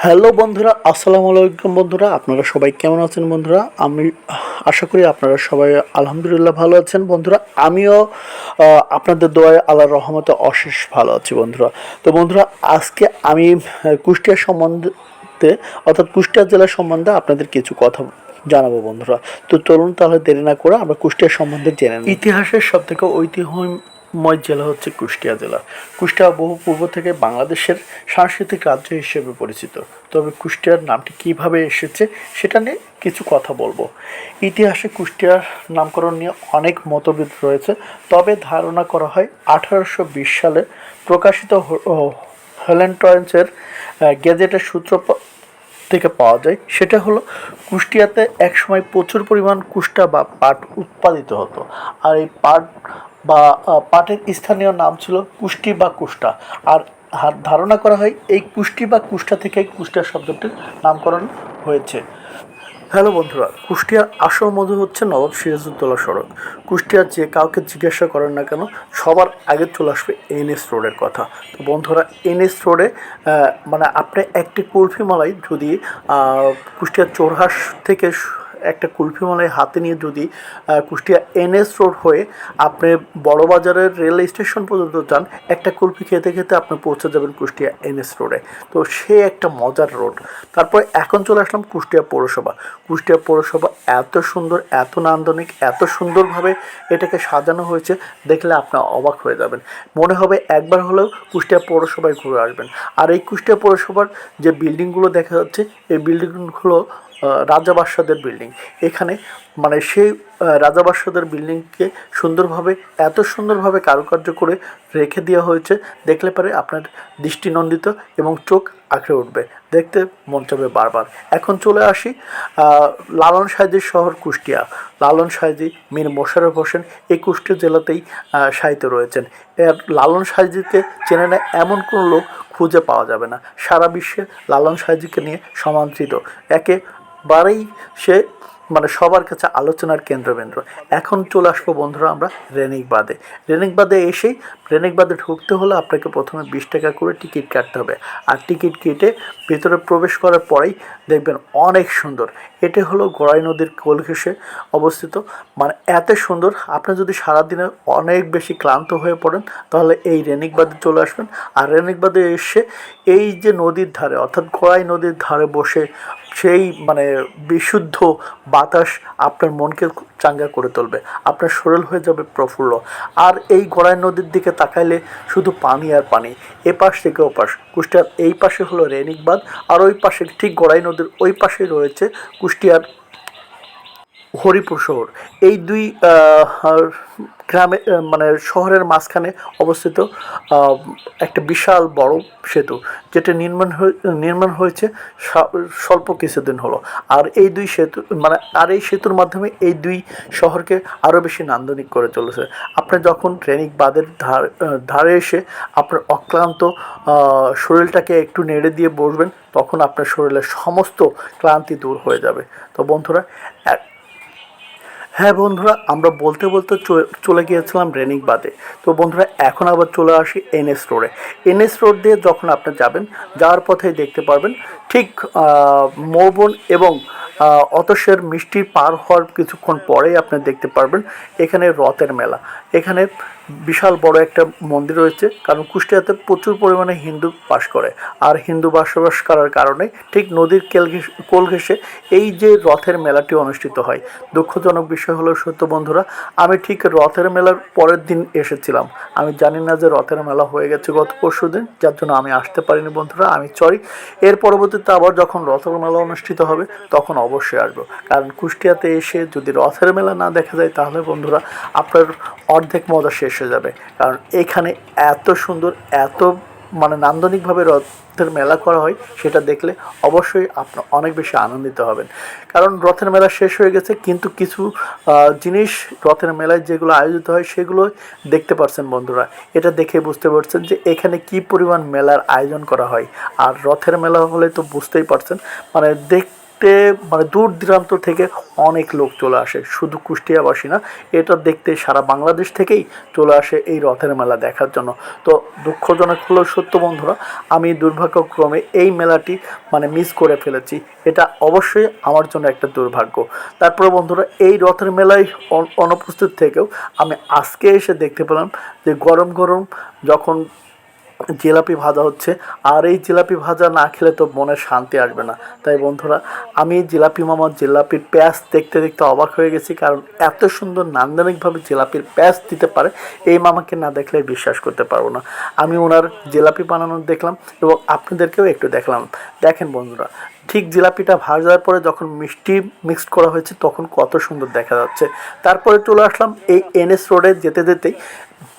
Hello বন্ধুরা, আসসালামু আলাইকুম বন্ধুরা। আপনারা সবাই কেমন আছেন বন্ধুরা? আমি আশা করি আপনারা সবাই আলহামদুলিল্লাহ ভালো আছেন বন্ধুরা। আমিও আপনাদের দোয়ায় আল্লাহর রহমতে অশেষ ভালো আছি বন্ধুরা। তো বন্ধুরা, আজকে আমি কুষ্টিয়া সম্বন্ধে অর্থাৎ কুষ্টিয়া জেলা সম্বন্ধে আপনাদের কিছু কথা জানাবো বন্ধুরা। তো চলুন তাহলে দেরি না করে আমরা কুষ্টিয়া সম্বন্ধে জেনে নিই। ইতিহাসের সব থেকে ঐতিহ্যময় জেলা হচ্ছে কুষ্টিয়া জেলা। কুষ্টিয়া বহু পূর্ব থেকে বাংলাদেশের সাংস্কৃতিক রাজ্য হিসেবে পরিচিত। তবে কুষ্টিয়ার নামটি কিভাবে এসেছে সেটা নিয়ে কিছু কথা বলবো। ইতিহাসে কুষ্টিয়ার নামকরণ নিয়ে অনেক মতভেদ রয়েছে, তবে ধারণা করা হয় 1820 সালে প্রকাশিত হেলেনটয়েন্সের গেজেটের সূত্র থেকে পাওয়া যায়। সেটা হলো কুষ্টিয়াতে একসময় প্রচুর পরিমাণ কুষ্টা বা পাট উৎপাদিত হতো। আর এই পাট বা পাটের স্থানীয় নাম ছিল কুষ্টি বা কুষ্টা। আর ধারণা করা হয় এই কুষ্টি বা কুষ্টা থেকেই কুষ্টিয়া শব্দটির নামকরণ হয়েছে। হ্যালো বন্ধুরা, কুষ্টিয়ার আসল মধু হচ্ছে নবাব সিরাজউদ্দৌলা সড়ক। কুষ্টিয়ার যে কাউকে জিজ্ঞাসা করেন না কেন, সবার আগে চলে আসবে এনএস রোডের কথা। তো বন্ধুরা, এনএস রোডে মানে আপনি একটি কুলফি মালাই যদি কুষ্টিয়ার চোরহাস থেকে একটা কুলফি মালাই হাতে নিয়ে যদি কুষ্টিয়া এনএস রোড হয়ে আপনি বড়বাজারের রেল স্টেশন পর্যন্ত যান, একটা কুলফি খেতে খেতে আপনি পৌঁছে যাবেন কুষ্টিয়া এনএস রোডে। তো সে একটা মজার রোড। তারপর এখন চলে আসলাম কুষ্টিয়া পৌরসভা। কুষ্টিয়া পৌরসভা এত সুন্দর, এত নান্দনিক, এত সুন্দরভাবে এটাকে সাজানো হয়েছে, দেখলে আপনার অবাক হয়ে যাবেন। মনে হবে একবার হলেও কুষ্টিয়া পৌরসভায় ঘুরে আসবেন। আর এই কুষ্টিয়া পৌরসভার যে বিল্ডিংগুলো দেখা যাচ্ছে, এই বিল্ডিংগুলো রাজা বাদশাদের বিল্ডিং। এখানে মানে সেই রাজা বাদশাদের বিল্ডিংকে সুন্দরভাবে, এত সুন্দরভাবে কারুকার্য করে রেখে দেওয়া হয়েছে, দেখলে পরে আপনার দৃষ্টিনন্দিত এবং চোখ আঁকড়ে উঠবে, দেখতে মন চাবে বারবার। এখন চলে আসি লালন সাইজির শহর কুষ্টিয়া। লালন সাইজি মীর মোশাররফ হোসেন এই কুষ্টিয়া জেলাতেই শায়িত রয়েছেন। এর লালন সাইজিকে চেনে না এমন কোনো লোক খুঁজে পাওয়া যাবে না। সারা বিশ্বে লালন সাইজিকে নিয়ে সমাদৃত, একেবারেই সে মানে সবার কাছে আলোচনার কেন্দ্রবিন্দু। এখন চলে আসবো বন্ধুরা আমরা রেনিকবাদে। রেনিকবাদে ঢুকতে হলে আপনাকে প্রথমে 20 টাকা করে টিকিট কাটতে হবে। আর টিকিট কেটে ভেতরে প্রবেশ করার পরেই দেখবেন অনেক সুন্দর। এটা হলো গড়াই নদীর কোল ঘেঁষে অবস্থিত। মানে এত সুন্দর, আপনি যদি সারাদিনে অনেক বেশি ক্লান্ত হয়ে পড়েন তাহলে এই রেনিকবাদে চলে আসবেন। আর রেনিকবাদে এসে এই যে নদীর ধারে অর্থাৎ গড়াই নদীর ধারে বসে সেই মানে বিশুদ্ধ বাতাস আপনার মনকে চাঙ্গা করে তুলবে, আপনার শরীর হয়ে যাবে প্রফুল্ল। আর এই গড়াই নদীর দিকে তাকাইলে শুধু পানি আর পানি, এপাশ থেকে ওপাশ। কুষ্টিয়ার এই পাশে হলো রেনিকবাঁধ, আর ওই পাশে ঠিক গড়াই নদীর ওই পাশেই রয়েছে কুষ্টিয়ার হরিপুর শহর। এই দুই গ্রামে মানে শহরের মাঝখানে অবস্থিত একটা বিশাল বড় সেতু, যেটা নির্মাণ হয়েছে স্বল্প কিছুদিন হলো। আর এই দুই সেতু মানে আর এই সেতুর মাধ্যমে এই দুই শহরকে আরও বেশি নান্দনিক করে চলেছে। আপনি যখন রেনিকবাঁধের ধারে এসে আপনার অক্লান্ত শরীরটাকে একটু নেড়ে দিয়ে বসবেন, তখন আপনার শরীরের সমস্ত ক্লান্তি দূর হয়ে যাবে। তো বন্ধুরা, হ্যাঁ বন্ধুরা, আমরা বলতে বলতে চলে গিয়েছিলাম রেনিকবাঁধে। তো বন্ধুরা, এখন আবার চলে আসি এনএস রোডে। এনএস রোড দিয়ে যখন আপনি যাবেন, যাওয়ার পথেই দেখতে পারবেন ঠিক মৌবন এবং অতসের মিষ্টি পার হওয়ার কিছুক্ষণ পরেই আপনি দেখতে পারবেন এখানে রথের মেলা। এখানে বিশাল বড় একটা মন্দির রয়েছে, কারণ কুষ্টিয়াতে প্রচুর পরিমাণে হিন্দু বাস করে। আর হিন্দু বসবাস করার কারণে ঠিক নদীর কোল ঘেঁষে এই যে রথের মেলাটি অনুষ্ঠিত হয়। দুঃখজনক বিষয় হলো সত্য বন্ধুরা, আমি ঠিক রথের মেলার পরের দিন এসেছিলাম। আমি জানি না যে রথের মেলা হয়ে গেছে গত পরশু দিন, যার জন্য আমি আসতে পারিনি বন্ধুরা, আমি সরি। এর পরবর্তীতে আবার যখন রথের মেলা অনুষ্ঠিত হবে তখন অবশ্যই আসবো, কারণ কুষ্টিয়াতে এসে যদি রথের মেলা না দেখা যায় তাহলে বন্ধুরা আপনার অর্ধেক মজা শেষ হয়ে যাবে। কারণ এখানে এত সুন্দর, এত মানে নান্দনিকভাবে রথের মেলা করা হয়, সেটা দেখলে অবশ্যই আপনার অনেক বেশি আনন্দিত হবেন। কারণ রথের মেলা শেষ হয়ে গেছে, কিন্তু কিছু জিনিস রথের মেলায় যেগুলো আয়োজিত হয় সেগুলো দেখতে পাচ্ছেন বন্ধুরা। এটা দেখে বুঝতে পারছেন যে এখানে কি পরিমাণ মেলার আয়োজন করা হয়। আর রথের মেলা হলে তো বুঝতেই পারছেন, মানে দেখতে মানে দূর দূরান্ত থেকে অনেক লোক চলে আসে, শুধু কুষ্টিয়াবাসী না, এটা দেখতে সারা বাংলাদেশ থেকেই চলে আসে এই রথের মেলা দেখার জন্য। তো দুঃখজনক হলেও সত্য বন্ধুরা, আমি দুর্ভাগ্যক্রমে এই মেলাটি মানে মিস করে ফেলেছি। এটা অবশ্যই আমার জন্য একটা দুর্ভাগ্য। তারপরে বন্ধুরা, এই রথের মেলায় অনুপস্থিত থেকেও আমি আজকে এসে দেখতে পেলাম যে গরম গরম যখন জিলাপি ভাজা হচ্ছে, আর এই জিলাপি ভাজা না খেলে তো মনে শান্তি আসবে না। তাই বন্ধুরা, আমি জিলাপি মামার জিলাপির প্যাঁচ দেখতে দেখতে অবাক হয়ে গেছি, কারণ এত সুন্দর নান্দনিকভাবে জিলাপির প্যাঁচ দিতে পারে এই মামাকে না দেখলে বিশ্বাস করতে পারবো না। আমি ওনার জিলাপি বানানো দেখলাম এবং আপনাদেরকেও একটু দেখলাম। দেখেন বন্ধুরা, ঠিক জিলাপিটা ভাজার পরে যখন মিষ্টি মিক্সড করা হয়েছে তখন কত সুন্দর দেখা যাচ্ছে। তারপরে চলে আসলাম এই এনএস রোডে যেতে যেতেই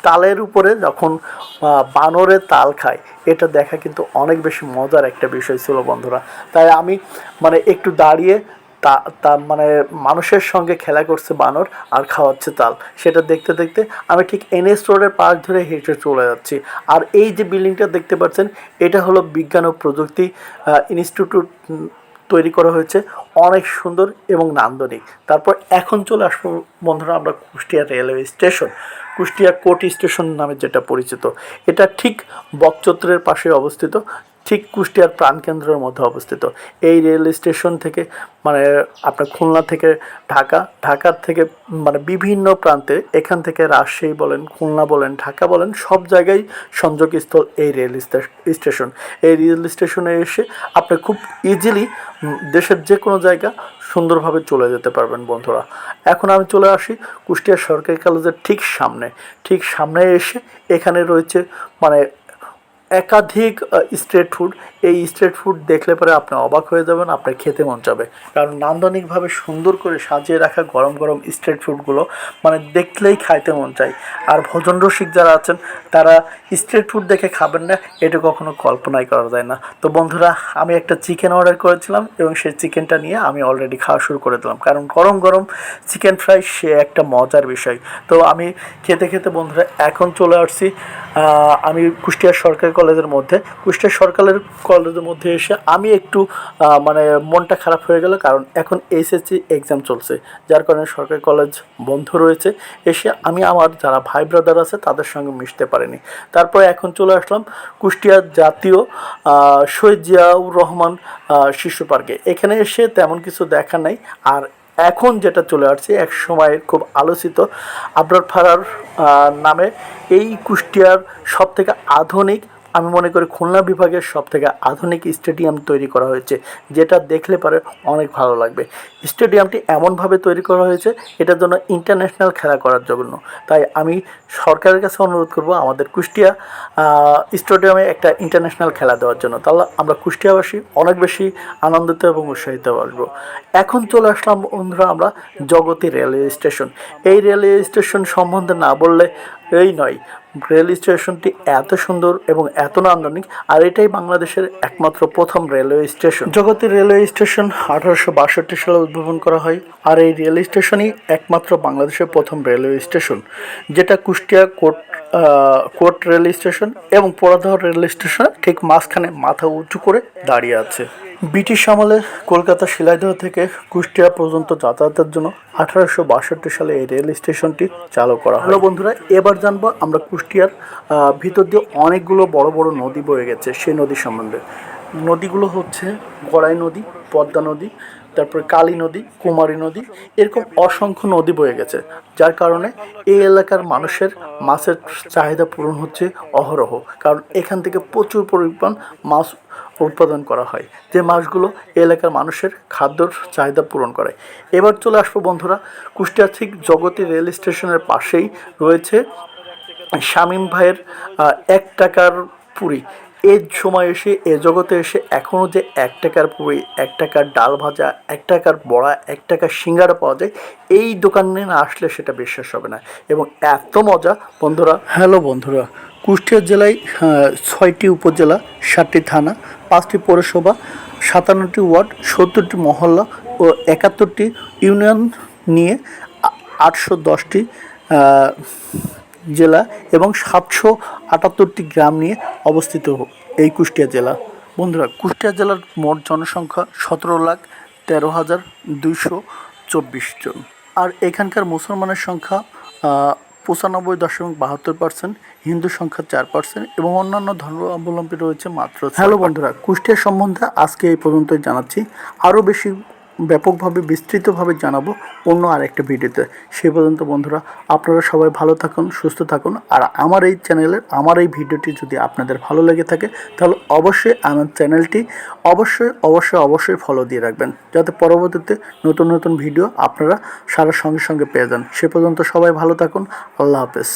তালের উপরে যখন বানরে তাল খায়, এটা দেখা কিন্তু অনেক বেশি মজার একটা বিষয় ছিল বন্ধুরা। তাই আমি মানে একটু দাঁড়িয়ে তা তা মানে মানুষের সঙ্গে খেলা করছে বানর আর খাওয়াচ্ছে তাল, সেটা দেখতে দেখতে আমি ঠিক এনএস রোডের পাশ ধরে হেঁটে চলে যাচ্ছি। আর এই যে বিল্ডিংটা দেখতে পাচ্ছেন, এটা হলো বিজ্ঞান ও প্রযুক্তি ইনস্টিটিউট তৈরি করা হয়েছে, অনেক সুন্দর এবং নান্দনিক। তারপর এখন চলে আসবো বন্ধুরা আমরা Kushtia railway station, Kushtia court station নামে যেটা পরিচিত। এটা ঠিক বকচত্রের পাশে অবস্থিত, ঠিক কুষ্টিয়ার প্রাণকেন্দ্রের মধ্যে অবস্থিত। এই রেল স্টেশন থেকে মানে আপনার খুলনা থেকে ঢাকা, ঢাকার থেকে মানে বিভিন্ন প্রান্তে, এখান থেকে রাজশাহী বলেন, খুলনা বলেন, ঢাকা বলেন, সব জায়গায় সংযোগস্থল এই রেল স্টেশন। এই রেল স্টেশনে এসে আপনি খুব ইজিলি দেশের যে কোনো জায়গা সুন্দরভাবে চলে যেতে পারবেন বন্ধুরা। এখন আমি চলে আসি কুষ্টিয়া সরকারি কলেজের ঠিক সামনে এসে এখানে রয়েছে মানে একাধিক স্ট্রিট ফুড। এই স্ট্রিট ফুড দেখলে পরে আপনি অবাক হয়ে যাবেন, আপনার খেতে মন যাবে, কারণ নান্দনিকভাবে সুন্দর করে সাজিয়ে রাখা গরম গরম স্ট্রিট ফুডগুলো মানে দেখলেই খাইতে মন চায়। আর ভোজন রসিক যারা আছেন তারা স্ট্রিট ফুড দেখে খাবেন না, এটা কখনো কল্পনাই করা যায় না। তো বন্ধুরা, আমি একটা চিকেন অর্ডার করেছিলাম এবং সেই চিকেনটা নিয়ে আমি অলরেডি খাওয়া শুরু করে দিলাম, কারণ গরম গরম চিকেন ফ্রাই সে একটা মজার বিষয়। তো আমি খেতে খেতে বন্ধুরা এখন চলে আসছি আমি কুষ্টিয়া সরকারি কলেজের মধ্যে। কুষ্টিয়া সরকারি কলেজের মধ্যে এসে আমি একটু মানে মনটা খারাপ হয়ে গেল, কারণ এখন এইচএসসি এক্সাম চলছে, যার কারণে সরকারি কলেজ বন্ধ রয়েছে। এসে আমি আমার যারা ভাই ব্রাদার আছে তাদের সঙ্গে মিশতে পারিনি। তারপরে এখন চলে আসলাম কুষ্টিয়া জাতীয় শহীদ জিয়াউর রহমান শিশু পার্কে। এখানে এসে তেমন কিছু দেখা নাই। আর এখন যেটা চলে আসছে এক সময় খুব আলোচিত আবরার ফারার নামে এই কুষ্টিয়ার সবথেকে আধুনিক, আমি মনে করি খুলনা বিভাগের সবথেকে আধুনিক স্টেডিয়াম তৈরি করা হয়েছে, যেটা দেখলে পরে অনেক ভালো লাগবে। স্টেডিয়ামটি এমনভাবে তৈরি করা হয়েছে এটার জন্য ইন্টারন্যাশনাল খেলা করার জন্য। তাই আমি সরকারের কাছে অনুরোধ করব আমাদের কুষ্টিয়া স্টেডিয়ামে একটা ইন্টারন্যাশনাল খেলা দেওয়ার জন্য, তাহলে আমরা কুষ্টিয়াবাসী অনেক বেশি আনন্দিত এবং উৎসাহিত আসবো। এখন চলে আসলাম বন্ধুরা আমরা জগতী রেলওয়ে স্টেশন। এই রেলওয়ে স্টেশন সম্বন্ধে না বললে এই নয়, রেল স্টেশনটি এত সুন্দর এবং এত নান্দনিক, আর এটাই বাংলাদেশের একমাত্র প্রথম railway station. Jagati railway station 1862 সালে উদ্ভাবন করা হয়, আর এই রেল স্টেশনই একমাত্র বাংলাদেশের প্রথম রেলওয়ে স্টেশন, যেটা কুষ্টিয়া কোট রেল স্টেশন এবং পোড়াদহ রেল স্টেশনের ঠিক মাঝখানে মাথা উঁচু করে দাঁড়িয়ে আছে। ব্রিটিশ আমলে কলকাতা শিলাইদহ থেকে কুষ্টিয়া পর্যন্ত যাতায়াতের জন্য 1862 সালে এই রেল স্টেশনটি চালু করা হয়। হ্যালো বন্ধুরা, এবার জানবো আমরা কুষ্টিয়ার ভিতর দিয়ে অনেকগুলো বড় বড় নদী বয়ে গেছে সেই নদী সম্বন্ধে। নদীগুলো হচ্ছে গড়াই নদী, পদ্মা নদী, তারপরে কালী নদী, কুমারী নদী, এরকম অসংখ্য নদী বয়ে গেছে, যার কারণে এই এলাকার মানুষের মাছের চাহিদা পূরণ হচ্ছে অহরহ, কারণ এখান থেকে প্রচুর পরিমাণ মাছ উৎপাদন করা হয়, যে মাছগুলো এলাকার মানুষের খাদ্যর চাহিদা পূরণ করে। এবার চলে আসবো বন্ধুরা কুষ্টিয়া ঠিক জগতী রেল স্টেশনের পাশেই রয়েছে শামীম ভাইয়ের 1 টাকার পুরি। এই সময় এসে এ জগতে এসে এখনও যে 1 টাকার পুরি, 1 টাকার ডাল ভাজা, 1 টাকার বড়া, 1 টাকার সিঙ্গারা পাওয়া যায়, এই দোকানে না আসলে সেটা বিশ্বাস হবে না, এবং এত মজা বন্ধুরা। হ্যালো বন্ধুরা, কুষ্টিয়া জেলায় 6টি উপজেলা, 7টি থানা, 5টি পৌরসভা, 57টি ওয়ার্ড, 70টি মহল্লা ও 71টি ইউনিয়ন নিয়ে 810টি জেলা এবং 778টি গ্রাম নিয়ে অবস্থিত এই কুষ্টিয়া জেলা। বন্ধুরা, কুষ্টিয়া জেলার মোট জনসংখ্যা 17,13,000। 13,224 জন। আর এখানকার মুসলমানের সংখ্যা 95.72%, হিন্দু সংখ্যা 4% এবং অন্যান্য ধর্মাবলম্বী রয়েছে মাত্র। হ্যালো বন্ধুরা, কুষ্টিয়া সম্বন্ধে আজকে এই পর্যন্তই জানাচ্ছি। আরও বেশি ব্যাপকভাবে বিস্তৃতভাবে জানাবো অন্য আরেকটা ভিডিওতে। সেই পর্যন্ত বন্ধুরা, আপনারা সবাই ভালো থাকুন, সুস্থ থাকুন। আর আমার এই চ্যানেলের আমার এই ভিডিওটি যদি আপনাদের ভালো লেগে থাকে তাহলে অবশ্যই আমার চ্যানেলটি অবশ্যই ফলো দিয়ে রাখবেন, যাতে পরবর্তীতে নতুন নতুন ভিডিও আপনারা সারা সঙ্গে সঙ্গে পেয়ে যান। সে পর্যন্ত সবাই ভালো থাকুন। আল্লাহ হাফেজ।